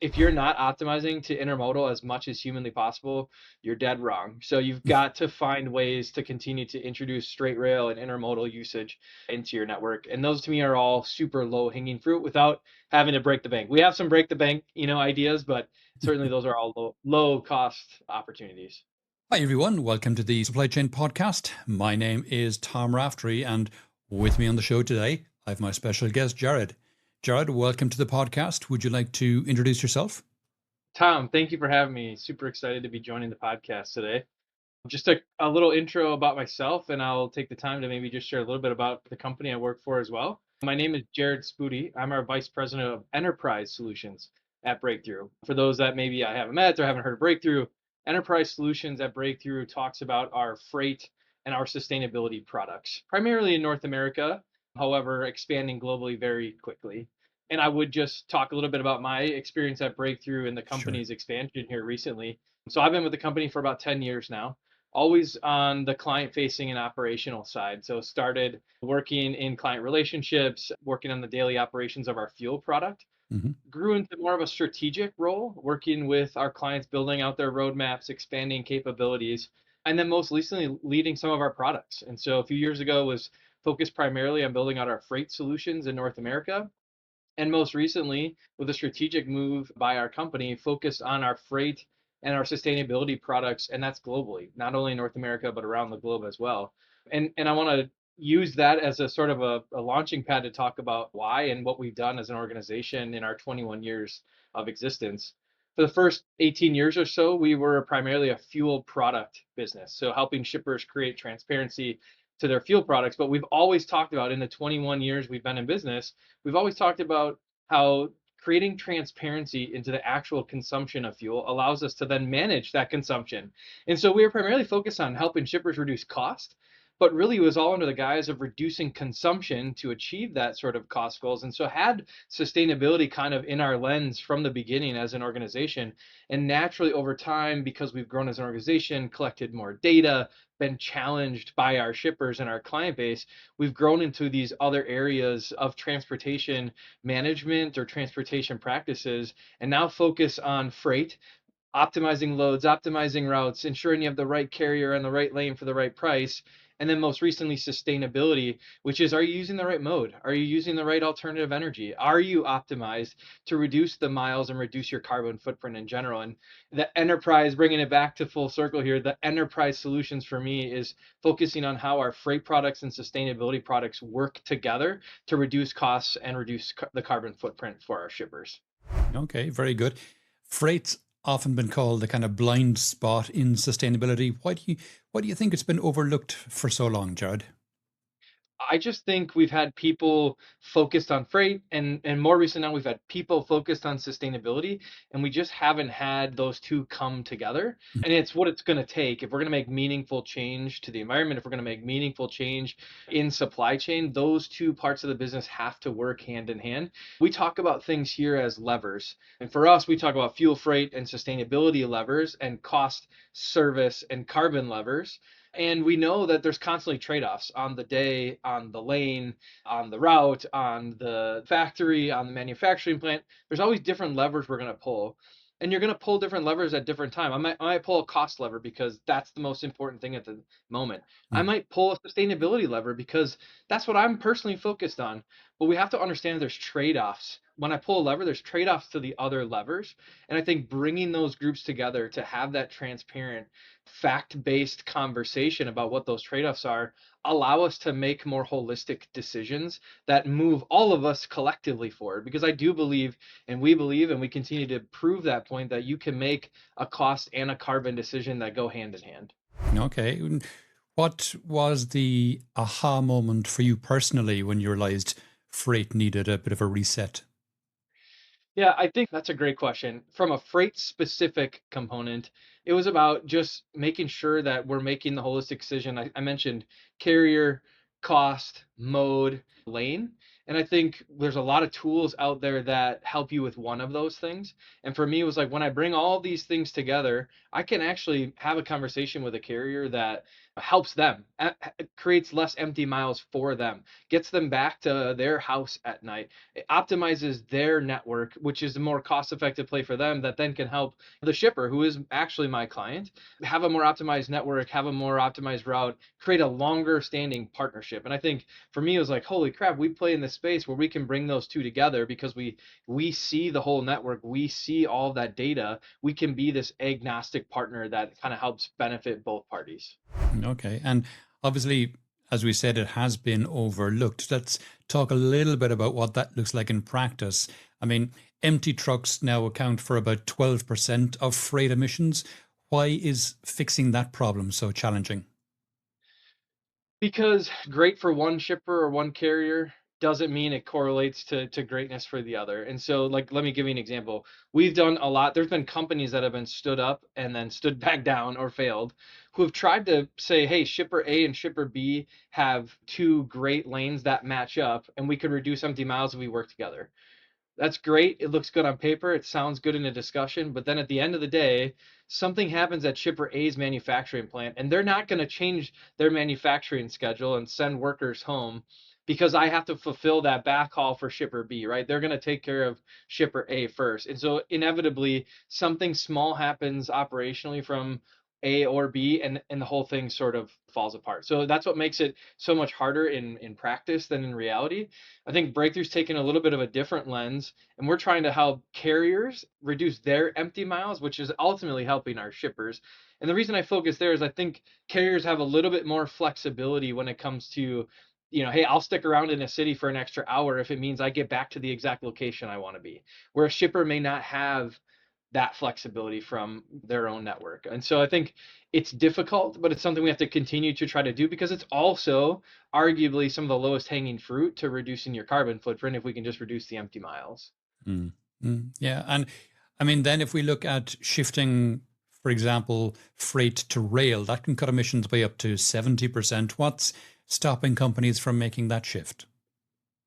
if you're not optimizing to intermodal as much as humanly possible, you're dead wrong. So you've got to find ways to continue to introduce straight rail and intermodal usage into your network. And those to me are all super low hanging fruit without having to break the bank. We have some break the bank, ideas, but certainly those are all low cost opportunities. Hi, everyone. Welcome to the Supply Chain Podcast. My name is Tom Raftery, and with me on the show today, I have my special guest, Jared. Jared, welcome to the podcast. Would you like to introduce yourself? Tom, thank you for having me. Super excited to be joining the podcast today. Just a little intro about myself, and I'll take the time to maybe just share a little bit about the company I work for as well. My name is Jared Spude. I'm our Vice President of Enterprise Solutions at Breakthrough. For those that maybe I haven't met or haven't heard of Breakthrough, Enterprise Solutions at Breakthrough talks about our freight and our sustainability products, primarily in North America, however, expanding globally very quickly. And I would just talk a little bit about my experience at Breakthrough and the Sure. company's expansion here recently. So I've been with the company for about 10 years now, always on the client facing and operational side. So started working in client relationships, working on the daily operations of our fuel product, Hmm. grew into more of a strategic role, working with our clients, building out their roadmaps, expanding capabilities, and then most recently leading some of our products. And so a few years ago was focused primarily on building out our freight solutions in North America. And most recently, with a strategic move by our company focused on our freight and our sustainability products, and that's globally, not only in North America, but around the globe as well. And I want to use that as a sort of a launching pad to talk about why and what we've done as an organization in our 21 years of existence. For the first 18 years or so, we were primarily a fuel product business. So helping shippers create transparency to their fuel products. But we've always talked about in the 21 years we've been in business, we've always talked about how creating transparency into the actual consumption of fuel allows us to then manage that consumption. And so we are primarily focused on helping shippers reduce cost, but really it was all under the guise of reducing consumption to achieve that sort of cost goals. And so had sustainability kind of in our lens from the beginning as an organization. And naturally over time, because we've grown as an organization, collected more data, been challenged by our shippers and our client base, we've grown into these other areas of transportation management or transportation practices, and now focus on freight, optimizing loads, optimizing routes, ensuring you have the right carrier on the right lane for the right price. And then most recently, sustainability, which is, are you using the right mode? Are you using the right alternative energy? Are you optimized to reduce the miles and reduce your carbon footprint in general? And the enterprise, bringing it back to full circle here, the enterprise solutions for me is focusing on how our freight products and sustainability products work together to reduce costs and reduce the carbon footprint for our shippers. Okay, very good. Freight's often been called the kind of blind spot in sustainability. Why do you think it's been overlooked for so long, Jared? I just think we've had people focused on freight, and more recent now we've had people focused on sustainability, and we just haven't had those two come together. And it's what it's going to take if we're going to make meaningful change to the environment, if we're going to make meaningful change in supply chain, those two parts of the business have to work hand in hand. We talk about things here as levers. And for us, we talk about fuel, freight, and sustainability levers, and cost, service, and carbon levers. And we know that there's constantly trade-offs on the day, on the lane, on the route, on the factory, on the manufacturing plant. There's always different levers we're going to pull. And you're going to pull different levers at different time. I might pull a cost lever because that's the most important thing at the moment. I Mm. might pull a sustainability lever because that's what I'm personally focused on. But we have to understand there's trade-offs. When I pull a lever, there's trade-offs to the other levers. And I think bringing those groups together to have that transparent fact-based conversation about what those trade-offs are allow us to make more holistic decisions that move all of us collectively forward, because I do believe, and we believe, and we continue to prove that point, that you can make a cost and a carbon decision that go hand in hand. Okay. What was the aha moment for you personally when you realized freight needed a bit of a reset? Yeah, I think that's a great question. From a freight specific component, it was about just making sure that we're making the holistic decision. I mentioned carrier, cost, mode, lane. And I think there's a lot of tools out there that help you with one of those things. And for me, it was like when I bring all these things together, I can actually have a conversation with a carrier that helps them, creates less empty miles for them, gets them back to their house at night. It optimizes their network, which is a more cost effective play for them that then can help the shipper, who is actually my client, have a more optimized network, have a more optimized route, create a longer standing partnership. And I think for me, it was like, holy crap, we play in this space where we can bring those two together because we see the whole network, we see all of that data. We can be this agnostic partner that kind of helps benefit both parties. Okay. And obviously, as we said, it has been overlooked. Let's talk a little bit about what that looks like in practice. I mean, empty trucks now account for about 12% of freight emissions. Why is fixing that problem so challenging? Because great for one shipper or one carrier doesn't mean it correlates to greatness for the other. And so, like, let me give you an example. We've done a lot. There's been companies that have been stood up and then stood back down or failed, who have tried to say, hey, shipper A and shipper B have two great lanes that match up, and we could reduce empty miles if we work together. That's great. It looks good on paper. It sounds good in a discussion. But then at the end of the day, something happens at shipper A's manufacturing plant, and they're not going to change their manufacturing schedule and send workers home because I have to fulfill that backhaul for shipper B, right? They're going to take care of shipper A first. And so inevitably, something small happens operationally from A or B, and the whole thing sort of falls apart. So that's what makes it so much harder in practice than in reality. I think Breakthrough's taken a little bit of a different lens, and we're trying to help carriers reduce their empty miles, which is ultimately helping our shippers. And the reason I focus there is I think carriers have a little bit more flexibility when it comes to, hey, I'll stick around in a city for an extra hour if it means I get back to the exact location I want to be, where a shipper may not have that flexibility from their own network. And so I think it's difficult, but it's something we have to continue to try to do because it's also arguably some of the lowest hanging fruit to reducing your carbon footprint if we can just reduce the empty miles. Mm. Yeah. And I mean, then if we look at shifting, for example, freight to rail, that can cut emissions by up to 70%. What's stopping companies from making that shift?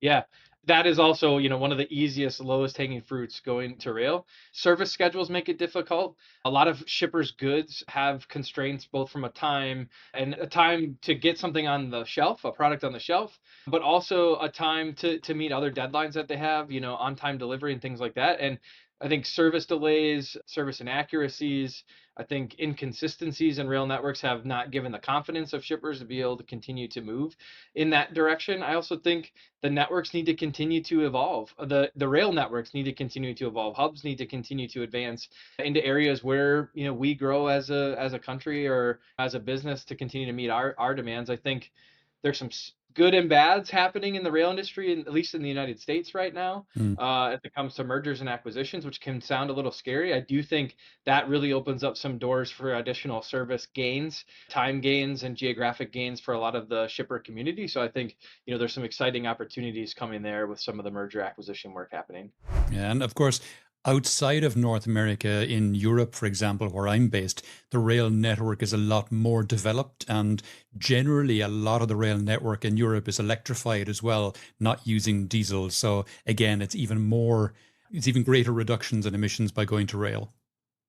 Yeah, that is also, one of the easiest, lowest hanging fruits going to rail. Service schedules make it difficult. A lot of shippers' goods have constraints both from a time and a time to get something on the shelf, a product on the shelf, but also a time to meet other deadlines that they have, on time delivery and things like that. And I think service delays, service inaccuracies, I think inconsistencies in rail networks have not given the confidence of shippers to be able to continue to move in that direction. I also think the networks need to continue to evolve. The rail networks need to continue to evolve. Hubs need to continue to advance into areas where we grow as a country or as a business to continue to meet our demands. I think there's some good and bads happening in the rail industry, at least in the United States right now, Mm. as it comes to mergers and acquisitions, which can sound a little scary. I do think that really opens up some doors for additional service gains, time gains, and geographic gains for a lot of the shipper community. So I think there's some exciting opportunities coming there with some of the merger acquisition work happening. Yeah, and of course, outside of North America, in Europe, for example, where I'm based, the rail network is a lot more developed. And generally, a lot of the rail network in Europe is electrified as well, not using diesel. So again, it's even greater reductions in emissions by going to rail.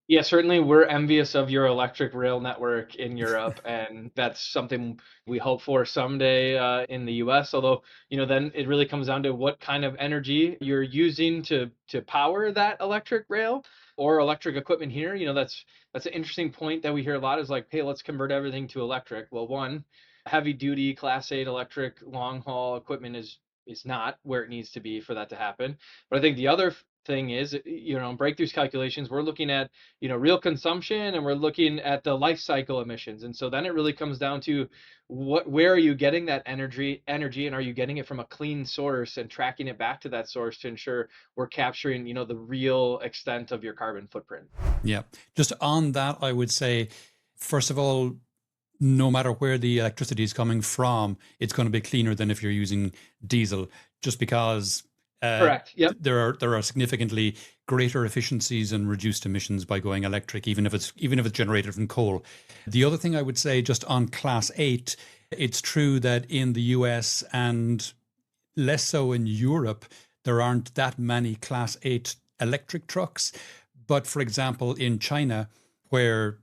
Yeah, certainly we're envious of your electric rail network in Europe, and that's something we hope for someday in the US. Although, then it really comes down to what kind of energy you're using to power that electric rail or electric equipment here. That's an interesting point that we hear a lot is like, hey, let's convert everything to electric. Well, one, heavy duty Class 8 electric long haul equipment is not where it needs to be for that to happen. But I think the other thing is, in Breakthrough's calculations, we're looking at real consumption, and we're looking at the life cycle emissions. And so then it really comes down to where are you getting that energy, and are you getting it from a clean source and tracking it back to that source to ensure we're capturing the real extent of your carbon footprint. Yeah. Just on that, I would say, first of all, no matter where the electricity is coming from, it's going to be cleaner than if you're using diesel, just because Correct. Yep. there are significantly greater efficiencies and reduced emissions by going electric, even if it's generated from coal. The other thing I would say, just on Class 8, it's true that in the US and less so in Europe, there aren't that many Class 8 electric trucks. But for example, in China, where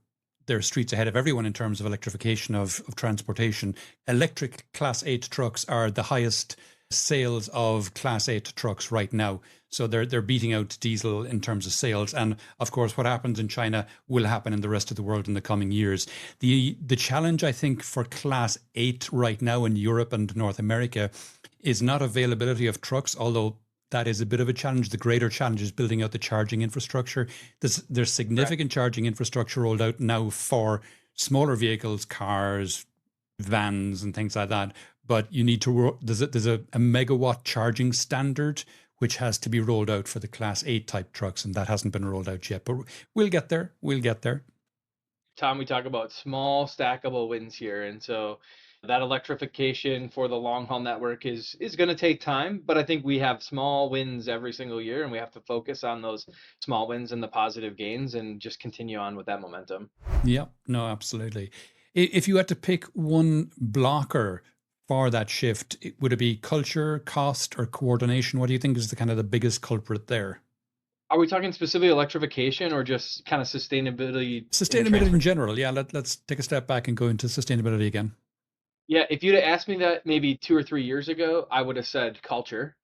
they're streets ahead of everyone in terms of electrification of transportation. Electric Class 8 trucks are the highest sales of Class 8 trucks right now. So they're beating out diesel in terms of sales. And of course, what happens in China will happen in the rest of the world in the coming years. The challenge, I think, for Class 8 right now in Europe and North America is not availability of trucks, although that is a bit of a challenge. The greater challenge is building out the charging infrastructure. There's significant charging infrastructure rolled out now for smaller vehicles, cars, vans, and things like that. But you need to there's a megawatt charging standard which has to be rolled out for the Class 8 type trucks, and that hasn't been rolled out yet. But we'll get there. We'll get there. Tom, we talk about small stackable wins here. And so that electrification for the long haul network is going to take time, but I think we have small wins every single year, and we have to focus on those small wins and the positive gains and just continue on with that momentum. Yeah, no, absolutely. If you had to pick one blocker for that shift, would it be culture, cost, or coordination? What do you think is the kind of the biggest culprit there? Are we talking specifically electrification or just kind of sustainability in Sustainability in transport? general. Yeah, let's take a step back and go into sustainability again. Yeah, if you'd have asked me that maybe 2 or 3 years ago, I would have said culture.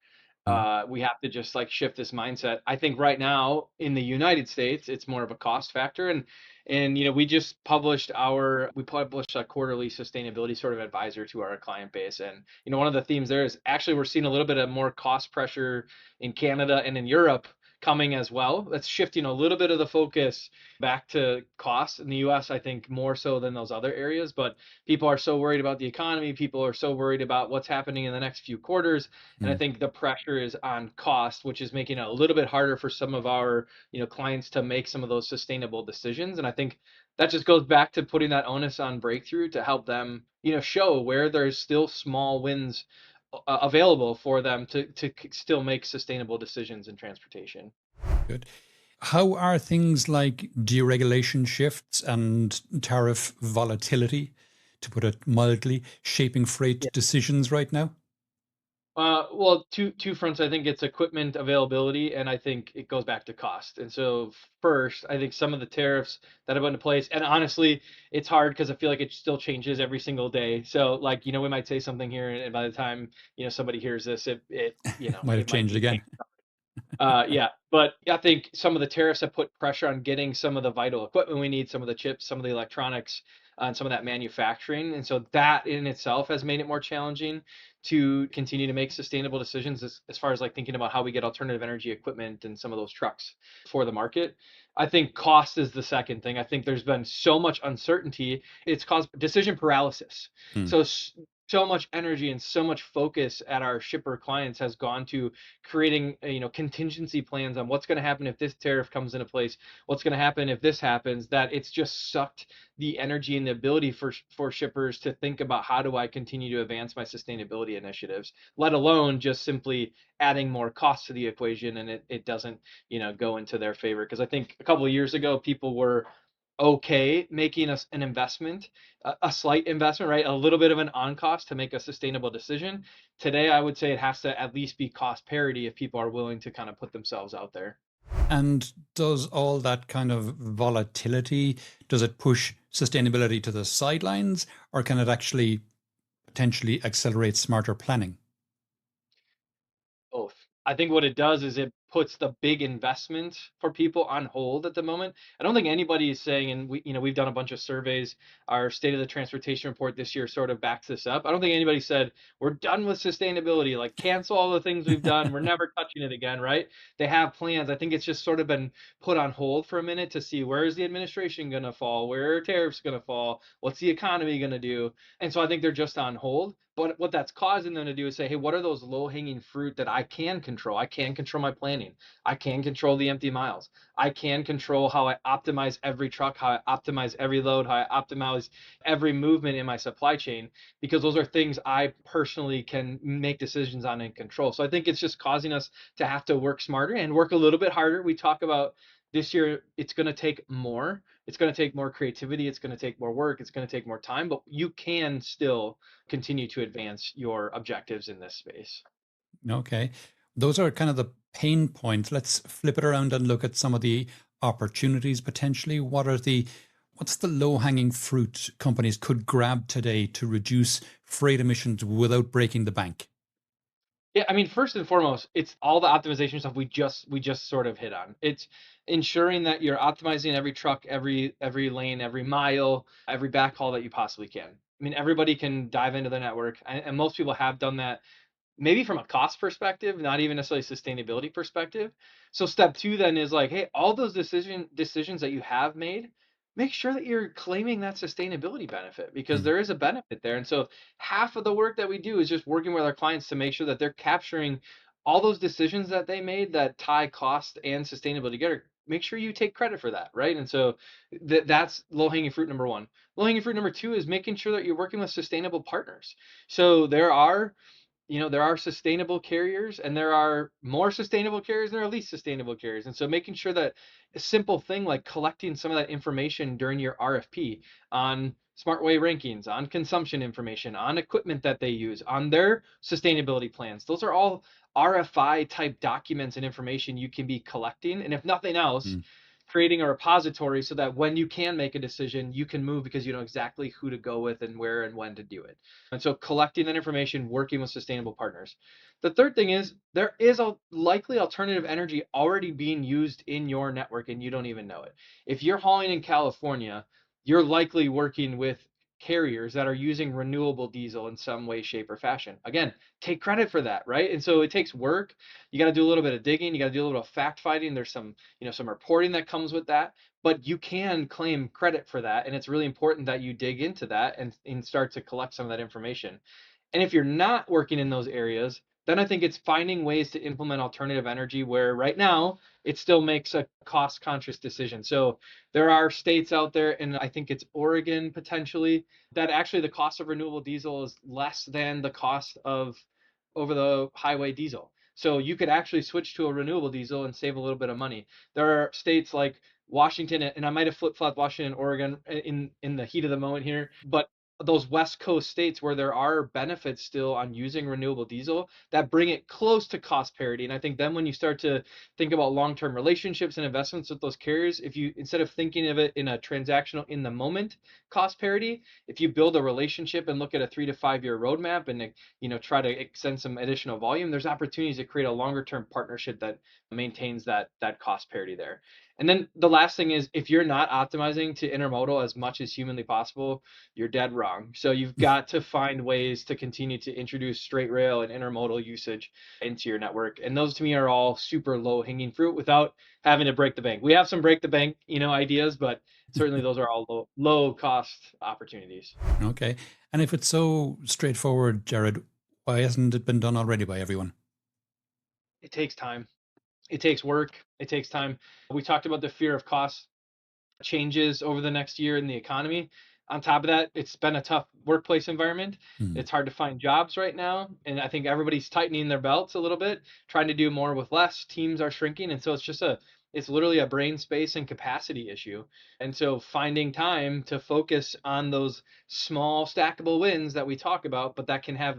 Mm, We have to just like shift this mindset. I think right now in the United States, it's more of a cost factor. And we published a quarterly sustainability sort of advisor to our client base. And one of the themes there is actually we're seeing a little bit of more cost pressure in Canada and in Europe coming as well. That's shifting a little bit of the focus back to cost in the US, I think more so than those other areas. But people are so worried about the economy, people are so worried about what's happening in the next few quarters, and I mm. think the pressure is on cost, which is making it a little bit harder for some of our clients to make some of those sustainable decisions. And I think that just goes back to putting that onus on breakthrough to help them show where there's still small wins available for them to still make sustainable decisions in transportation. Good. How are things like deregulation shifts and tariff volatility, to put it mildly, shaping freight decisions right now? Well, two fronts. I think it's equipment availability, and I think it goes back to cost. And so first, I think some of the tariffs that have been in place, and honestly, it's hard because I feel like it still changes every single day. So like, we might say something here, and by the time, somebody hears this, Might have it might changed be again. changed. Yeah, but I think some of the tariffs have put pressure on getting some of the vital equipment we need, some of the chips, some of the electronics, and some of that manufacturing. And so that in itself has made it more challenging to continue to make sustainable decisions as far as like thinking about how we get alternative energy equipment and some of those trucks for the market. I think cost is the second thing. I think there's been so much uncertainty, it's caused decision paralysis. Hmm. So so much energy and so much focus at our shipper clients has gone to creating contingency plans on what's going to happen if this tariff comes into place, what's going to happen if this happens, that it's just sucked the energy and the ability for shippers to think about how do I continue to advance my sustainability initiatives, let alone just simply adding more cost to the equation, and it doesn't go into their favor. Because I think a couple of years ago people were okay making us an investment, a slight investment, right? A little bit of an on cost to make a sustainable decision. Today, I would say it has to at least be cost parity if people are willing to kind of put themselves out there. And does all that kind of volatility, does it push sustainability to the sidelines, or can it actually potentially accelerate smarter planning? Both. I think what it does is it puts the big investment for people on hold at the moment. I don't think anybody is saying, and we've done a bunch of surveys. Our state of the transportation report this year sort of backs this up. I don't think anybody said we're done with sustainability, like cancel all the things we've done. We're never touching it again, right? They have plans. I think it's just sort of been put on hold for a minute to see where is the administration going to fall, where are tariffs going to fall, what's the economy going to do, and so I think they're just on hold. But what that's causing them to do is say, hey, what are those low hanging fruit that I can control? I can control my planning. I can control the empty miles. I can control how I optimize every truck, how I optimize every load, how I optimize every movement in my supply chain, because those are things I personally can make decisions on and control. So I think it's just causing us to have to work smarter and work a little bit harder. We talk about this year, it's going to take more. It's going to take more creativity. It's going to take more work. It's going to take more time, but you can still continue to advance your objectives in this space. Okay. Those are kind of the pain points. Let's flip it around and look at some of the opportunities potentially. What's the low-hanging fruit companies could grab today to reduce freight emissions without breaking the bank? Yeah, I mean, first and foremost, it's all the optimization stuff we just sort of hit on. It's ensuring that you're optimizing every truck, every lane, every mile, every backhaul that you possibly can. I mean, everybody can dive into the network, and most people have done that maybe from a cost perspective, not even necessarily sustainability perspective. So step two then is like, hey, all those decisions that you have made, make sure that you're claiming that sustainability benefit because Mm, there is a benefit there. And so half of the work that we do is just working with our clients to make sure that they're capturing all those decisions that they made that tie cost and sustainability together. Make sure you take credit for that, right? And so that's low hanging fruit number one. Low hanging fruit number two is making sure that you're working with sustainable partners. So there are sustainable carriers and there are more sustainable carriers and there are least sustainable carriers. And so making sure that a simple thing like collecting some of that information during your RFP on SmartWay rankings, on consumption information, on equipment that they use, on their sustainability plans. Those are all RFI type documents and information you can be collecting. And if nothing else, mm. creating a repository so that when you can make a decision, you can move because you know exactly who to go with and where and when to do it. And so collecting that information, working with sustainable partners. The third thing is there is a likely alternative energy already being used in your network and you don't even know it. If you're hauling in California, you're likely working with carriers that are using renewable diesel in some way, shape, or fashion. Again, take credit for that, right? And so it takes work. You got to do a little bit of digging. You got to do a little fact finding. There's some reporting that comes with that, but you can claim credit for that. And it's really important that you dig into that and start to collect some of that information. And if you're not working in those areas, then I think it's finding ways to implement alternative energy where right now it still makes a cost conscious decision. So there are states out there, and I think it's Oregon potentially, that actually the cost of renewable diesel is less than the cost of over the highway diesel. So you could actually switch to a renewable diesel and save a little bit of money. There are states like Washington, and I might have flip-flopped Washington and Oregon in the heat of the moment here, but those West Coast states where there are benefits still on using renewable diesel that bring it close to cost parity. And I think then when you start to think about long-term relationships and investments with those carriers, if you instead of thinking of it in a transactional in the moment cost parity, if you build a relationship and look at a 3 to 5 year roadmap and try to extend some additional volume, there's opportunities to create a longer term partnership that maintains that cost parity there. And then the last thing is if you're not optimizing to intermodal as much as humanly possible, you're dead wrong. So you've got to find ways to continue to introduce straight rail and intermodal usage into your network. And those to me are all super low hanging fruit without having to break the bank. We have some break the bank, ideas, but certainly those are all low cost opportunities. Okay. And if it's so straightforward, Jared, why hasn't it been done already by everyone? It takes time. It takes work. It takes time. We talked about the fear of cost changes over the next year in the economy. On top of that, it's been a tough workplace environment. Mm, It's hard to find jobs right now. And I think everybody's tightening their belts a little bit, trying to do more with less. Teams are shrinking. And so it's literally a brain space and capacity issue. And so finding time to focus on those small stackable wins that we talk about, but that can have,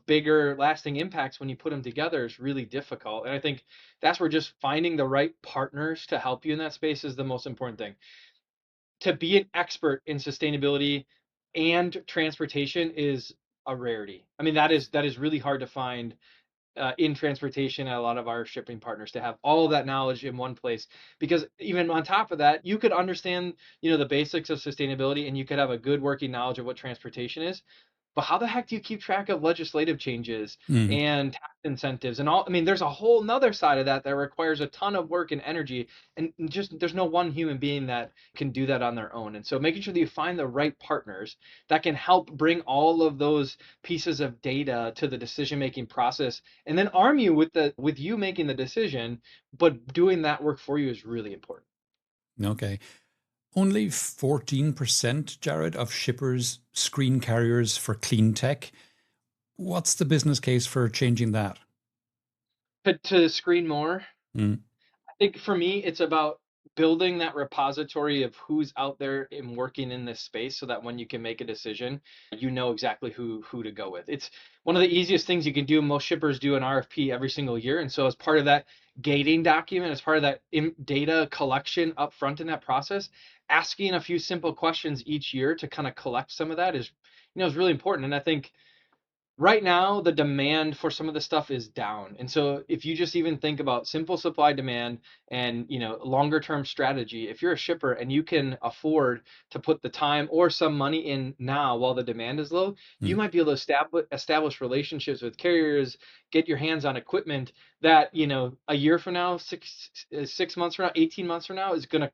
bigger lasting impacts when you put them together is really difficult. And I think that's where just finding the right partners to help you in that space is the most important thing. To be an expert in sustainability and transportation is a rarity. I mean, that is really hard to find in transportation at a lot of our shipping partners to have all of that knowledge in one place. Because even on top of that, you could understand, the basics of sustainability and you could have a good working knowledge of what transportation is, but how the heck do you keep track of legislative changes mm. and tax incentives and all? I mean, there's a whole nother side of that that requires a ton of work and energy, and just there's no one human being that can do that on their own. And so making sure that you find the right partners that can help bring all of those pieces of data to the decision making process and then arm you with you making the decision, but doing that work for you is really important. Okay. Only 14%, Jared, of shippers screen carriers for clean tech. What's the business case for changing that? To screen more, Mm, think for me, it's about building that repository of who's out there and working in this space so that when you can make a decision, you know exactly who to go with. It's one of the easiest things you can do. Most shippers do an RFP every single year. And so as part of that, gating document, as part of that data collection up front in that process, asking a few simple questions each year to kind of collect some of that is really important. And I think right now the demand for some of the stuff is down, and so if you just even think about simple supply demand and longer term strategy, if you're a shipper and you can afford to put the time or some money in now while the demand is low, you Mm. might be able to establish relationships with carriers, get your hands on equipment that a year from now, 6 months from now, 18 months from now is going to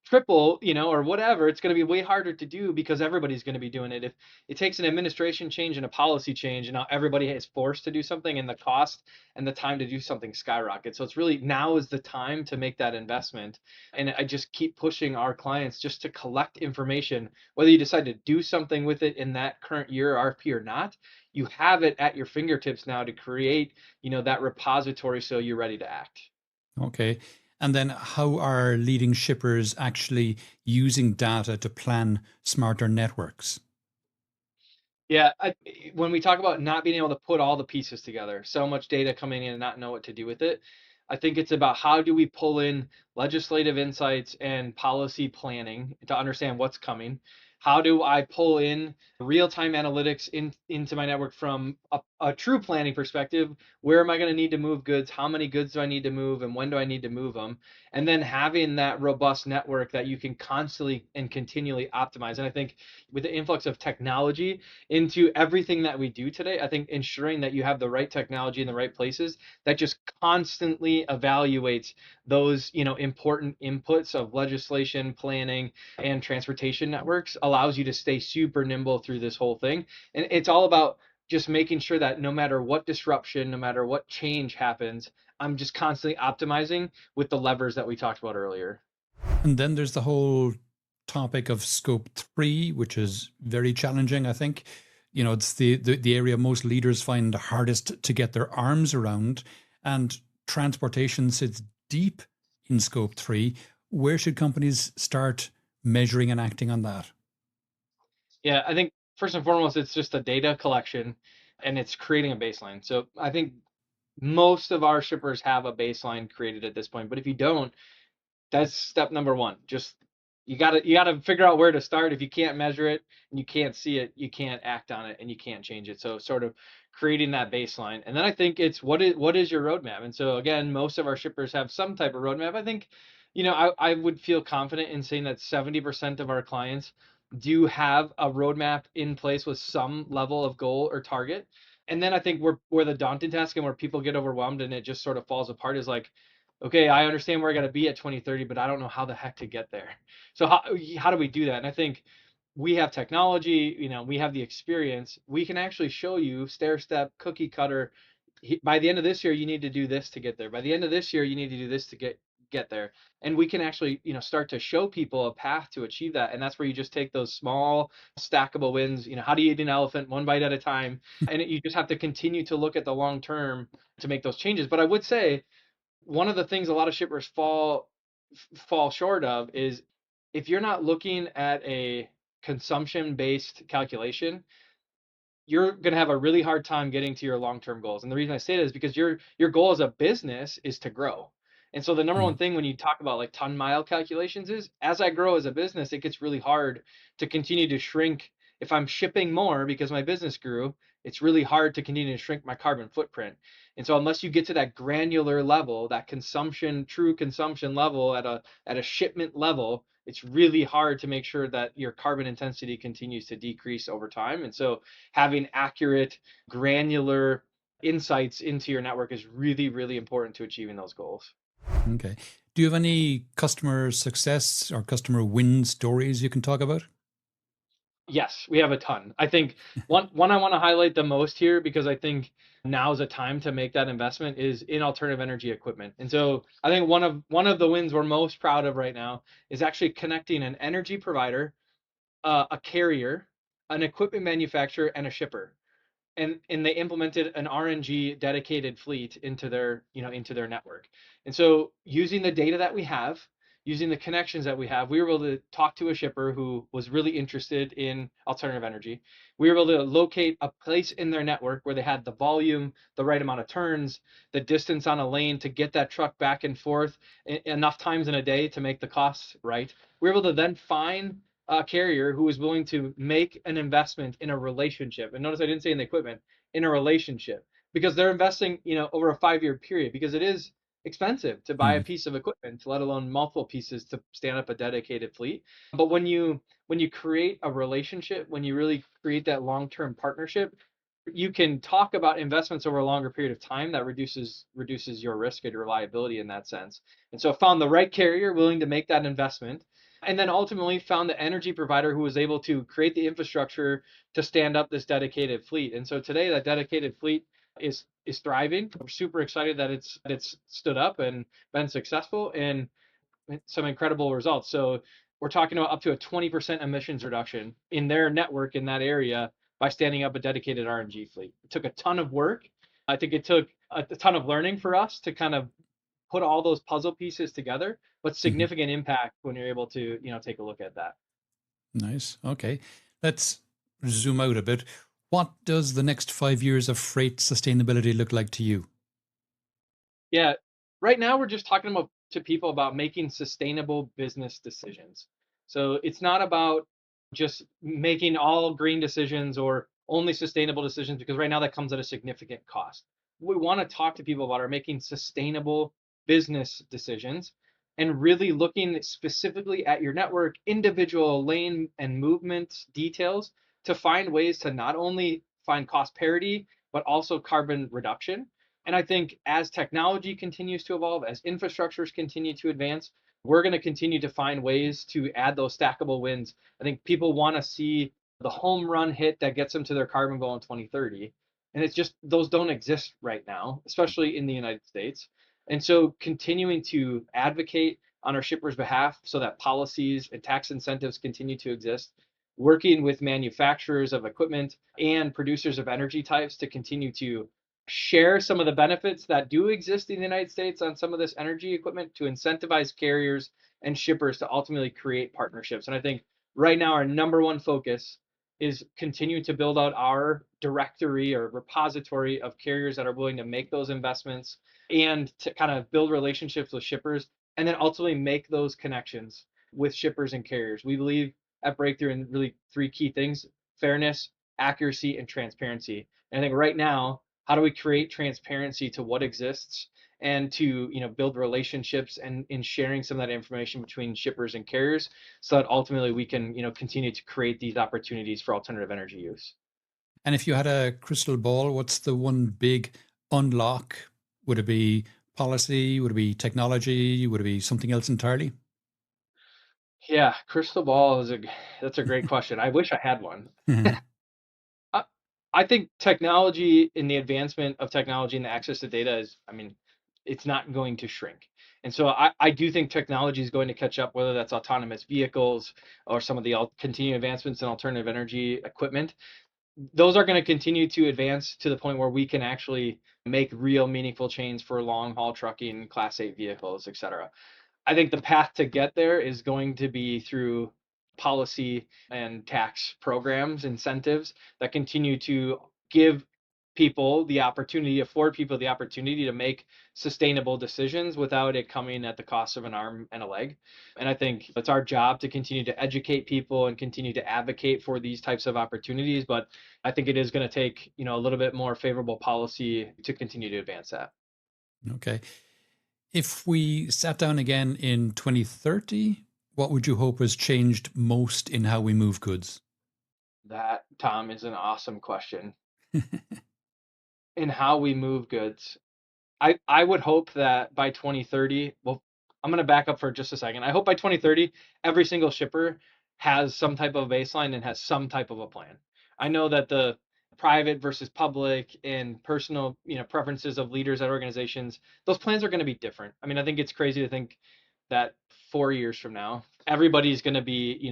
triple, or whatever. It's going to be way harder to do because everybody's going to be doing it. If it takes an administration change and a policy change, and now everybody is forced to do something, and the cost and the time to do something skyrocket. So it's really, now is the time to make that investment. And I just keep pushing our clients just to collect information, whether you decide to do something with it in that current year RFP or not. You have it at your fingertips now to create that repository so you're ready to act. Okay. And then how are leading shippers actually using data to plan smarter networks? Yeah, when we talk about not being able to put all the pieces together, so much data coming in and not know what to do with it, I think it's about how do we pull in legislative insights and policy planning to understand what's coming. How do I pull in real-time analytics into my network from a true planning perspective? Where am I going to need to move goods? How many goods do I need to move? And when do I need to move them? And then having that robust network that you can constantly and continually optimize. And I think with the influx of technology into everything that we do today, I think ensuring that you have the right technology in the right places that just constantly evaluates those, important inputs of legislation, planning, and transportation networks allows you to stay super nimble through this whole thing. And it's all about just making sure that no matter what disruption, no matter what change happens, I'm just constantly optimizing with the levers that we talked about earlier. And then there's the whole topic of scope three, which is very challenging, I think. It's the area most leaders find the hardest to get their arms around. And transportation sits deep in scope three. Where should companies start measuring and acting on that? Yeah, I think first and foremost, it's just a data collection and it's creating a baseline. So I think most of our shippers have a baseline created at this point. But if you don't, that's step number one. Just you gotta figure out where to start. If you can't measure it and you can't see it, you can't act on it and you can't change it. So sort of creating that baseline. And then I think it's what is your roadmap? And so again, most of our shippers have some type of roadmap. I think, I would feel confident in saying that 70% of our clients do have a roadmap in place with some level of goal or target. And then I think where the daunting task and where people get overwhelmed and it just sort of falls apart is like, okay, I understand where I got to be at 2030, but I don't know how the heck to get there. So how do we do that? And I think we have technology, we have the experience. We can actually show you stair step, cookie cutter. By the end of this year, you need to do this to get there. By the end of this year, you need to do this to get there. And we can actually, start to show people a path to achieve that. And that's where you just take those small stackable wins. How do you eat an elephant one bite at a time? And you just have to continue to look at the long term to make those changes. But I would say one of the things a lot of shippers fall short of is if you're not looking at a consumption based calculation, you're going to have a really hard time getting to your long-term goals. And the reason I say that is because your goal as a business is to grow. And so the number one Mm. thing when you talk about like ton mile calculations is as I grow as a business, it gets really hard to continue to shrink. If I'm shipping more because my business grew, it's really hard to continue to shrink my carbon footprint. And so unless you get to that granular level, that true consumption level at a shipment level, it's really hard to make sure that your carbon intensity continues to decrease over time. And so having accurate, granular insights into your network is really, really important to achieving those goals. Okay. Do you have any customer success or customer win stories you can talk about? Yes, we have a ton. I think one I want to highlight the most here because I think now is a time to make that investment is in alternative energy equipment. And so I think one of the wins we're most proud of right now is actually connecting an energy provider, a carrier, an equipment manufacturer, and a shipper. And they implemented an RNG dedicated fleet into their network. And so using the data that we have, using the connections that we have, we were able to talk to a shipper who was really interested in alternative energy. We were able to locate a place in their network where they had the volume, the right amount of turns, the distance on a lane to get that truck back and forth enough times in a day to make the costs right. We were able to then find a carrier who was willing to make an investment in a relationship. And notice I didn't say in the equipment, in a relationship, because they're investing, over a 5-year period, because it is expensive to buy a Mm. piece of equipment, let alone multiple pieces to stand up a dedicated fleet. But when you create a relationship, when you really create that long-term partnership, you can talk about investments over a longer period of time that reduces your risk and your liability in that sense. And so I found the right carrier willing to make that investment, and then ultimately found the energy provider who was able to create the infrastructure to stand up this dedicated fleet. And so today that dedicated fleet is thriving. I'm super excited that it's stood up and been successful and some incredible results. So we're talking about up to a 20% emissions reduction in their network in that area by standing up a dedicated RNG fleet. It took a ton of work. I think it took a ton of learning for us to kind of put all those puzzle pieces together, but Hmm. significant impact when you're able to, take a look at that. Nice. Okay. Let's zoom out a bit. What does the next 5 years of freight sustainability look like to you? Yeah, right now we're just talking about to people about making sustainable business decisions. So it's not about just making all green decisions or only sustainable decisions, because right now that comes at a significant cost. What we want to talk to people about are making sustainable business decisions and really looking specifically at your network, individual lane and movement details to find ways to not only find cost parity, but also carbon reduction. And I think as technology continues to evolve, as infrastructures continue to advance, we're going to continue to find ways to add those stackable wins. I think people want to see the home run hit that gets them to their carbon goal in 2030. And it's just those don't exist right now, especially in the United States. And so continuing to advocate on our shippers' behalf so that policies and tax incentives continue to exist, working with manufacturers of equipment and producers of energy types to continue to share some of the benefits that do exist in the United States on some of this energy equipment to incentivize carriers and shippers to ultimately create partnerships. And I think right now our number one focus is continuing to build out our directory or repository of carriers that are willing to make those investments and to kind of build relationships with shippers and then ultimately make those connections with shippers and carriers. We believe at Breakthrough in really three key things: fairness, accuracy, and transparency. And I think right now, how do we create transparency to what exists and to build relationships and in sharing some of that information between shippers and carriers so that ultimately we can continue to create these opportunities for alternative energy use. And if you had a crystal ball, what's the one big unlock? Would it be policy? Would it be technology? Would it be something else entirely? Yeah, crystal ball is that's a great question. I wish I had one. I, I think technology and the advancement of technology and the access to data is, I mean, it's not going to shrink. And so I do think technology is going to catch up, whether that's autonomous vehicles or some of the continued advancements in alternative energy equipment. Those are going to continue to advance to the point where we can actually make real meaningful change for long haul trucking, Class 8 vehicles, et cetera. I think the path to get there is going to be through policy and tax programs, incentives that continue to give people the opportunity, afford people the opportunity to make sustainable decisions without it coming at the cost of an arm and a leg. And I think it's our job to continue to educate people and continue to advocate for these types of opportunities. But I think it is going to take, a little bit more favorable policy to continue to advance that. Okay. If we sat down again in 2030, what would you hope has changed most in how we move goods? That, Tom, is an awesome question. In how we move goods, I would hope that by 2030, well, I'm going to back up for just a second. I hope by 2030, every single shipper has some type of baseline and has some type of a plan. I know that the private versus public and personal, preferences of leaders at organizations, those plans are going to be different. I mean, I think it's crazy to think that 4 years from now, everybody's going to be,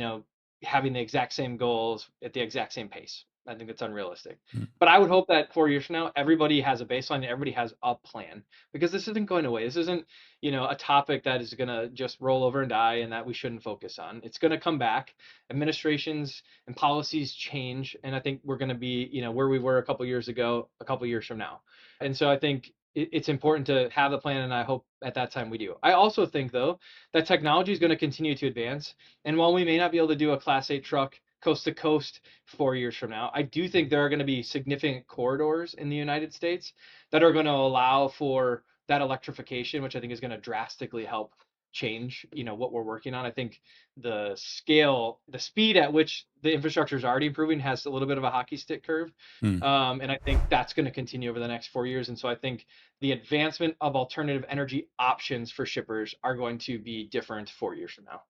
having the exact same goals at the exact same pace. I think that's unrealistic. Mm. But I would hope that 4 years from now, everybody has a baseline and everybody has a plan, because this isn't going away. This isn't, a topic that is going to just roll over and die and that we shouldn't focus on. It's going to come back. Administrations and policies change. And I think we're going to be, where we were a couple years ago, a couple years from now. And so I think it's important to have a plan. And I hope at that time we do. I also think, though, that technology is going to continue to advance. And while we may not be able to do a Class 8 truck coast to coast 4 years from now, I do think there are going to be significant corridors in the United States that are going to allow for that electrification, which I think is going to drastically help change, what we're working on. I think the speed at which the infrastructure is already improving has a little bit of a hockey stick curve. Mm. And I think that's going to continue over the next 4 years. And so I think the advancement of alternative energy options for shippers are going to be different 4 years from now.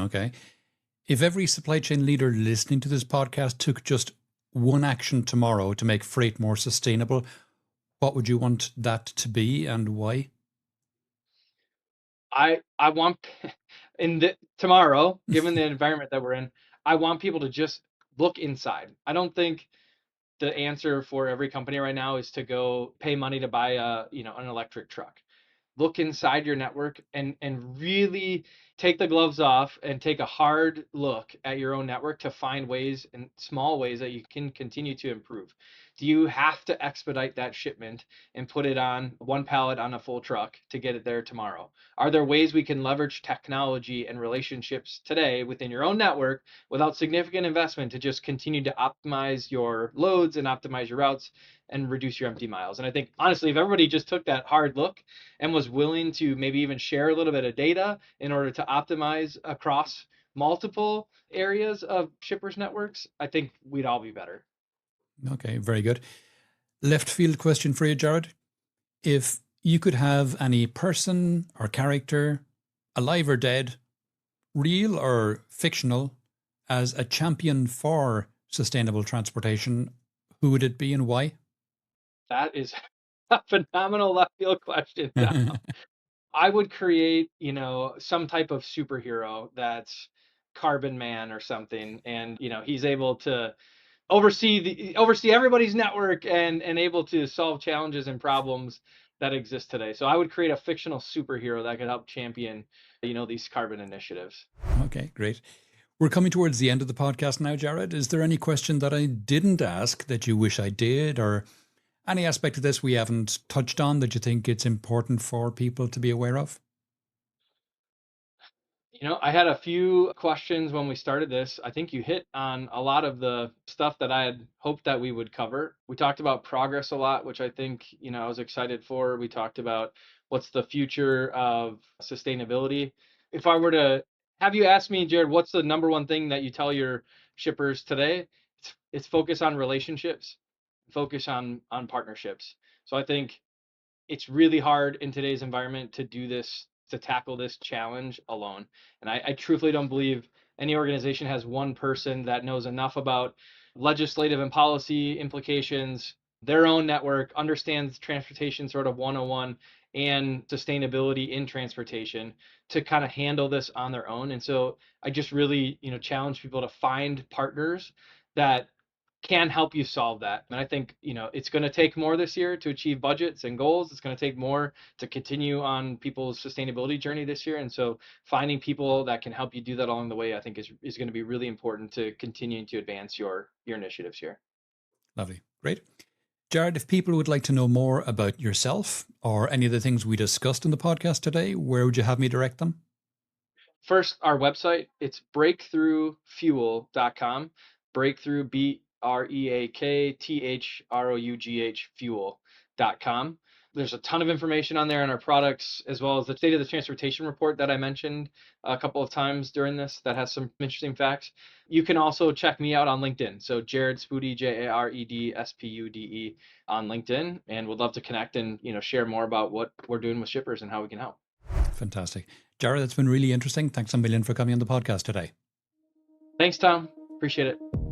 Okay. If every supply chain leader listening to this podcast took just one action tomorrow to make freight more sustainable, what would you want that to be and why? I want tomorrow, given the environment that we're in, I want people to just look inside. I don't think the answer for every company right now is to go pay money to buy an electric truck. Look inside your network and really take the gloves off and take a hard look at your own network to find ways, and small ways, that you can continue to improve. Do you have to expedite that shipment and put it on one pallet on a full truck to get it there tomorrow? Are there ways we can leverage technology and relationships today within your own network without significant investment to just continue to optimize your loads and optimize your routes and reduce your empty miles? And I think, honestly, if everybody just took that hard look and was willing to maybe even share a little bit of data in order to optimize across multiple areas of shippers networks, I think we'd all be better. Okay, very good. Left field question for you, Jared. If you could have any person or character, alive or dead, real or fictional, as a champion for sustainable transportation, who would it be and why? That is a phenomenal left field question. I would create, some type of superhero that's Carbon Man or something, and he's able to oversee everybody's network and able to solve challenges and problems that exist today. So I would create a fictional superhero that could help champion, these carbon initiatives. Okay, great. We're coming towards the end of the podcast now, Jared. Is there any question that I didn't ask that you wish I did, or any aspect of this we haven't touched on that you think it's important for people to be aware of? I had a few questions when we started this. I think you hit on a lot of the stuff that I had hoped that we would cover. We talked about progress a lot, which I think, I was excited for. We talked about what's the future of sustainability. If I were to have you ask me, Jared, what's the number one thing that you tell your shippers today? It's focus on relationships, focus on partnerships. So I think it's really hard in today's environment to do this, to tackle this challenge alone. And I truthfully don't believe any organization has one person that knows enough about legislative and policy implications, their own network, understands transportation sort of 101 and sustainability in transportation to kind of handle this on their own. And so I just really, challenge people to find partners that can help you solve that. And I think, it's going to take more this year to achieve budgets and goals. It's going to take more to continue on people's sustainability journey this year. And so finding people that can help you do that along the way, I think is going to be really important to continuing to advance your initiatives here. Lovely. Great. Jared, if people would like to know more about yourself or any of the things we discussed in the podcast today, where would you have me direct them? First, our website, it's breakthroughfuel.com. Breakthrough, BREAKTHROUGH fuel.com. There's a ton of information on there on our products, as well as the state of the transportation report that I mentioned a couple of times during this that has some interesting facts. You can also check me out on LinkedIn. So Jared Spude, JaredSpude on LinkedIn, and would love to connect and share more about what we're doing with shippers and how we can help. Fantastic. Jared, that's been really interesting. Thanks a million for coming on the podcast today. Thanks, Tom. Appreciate it.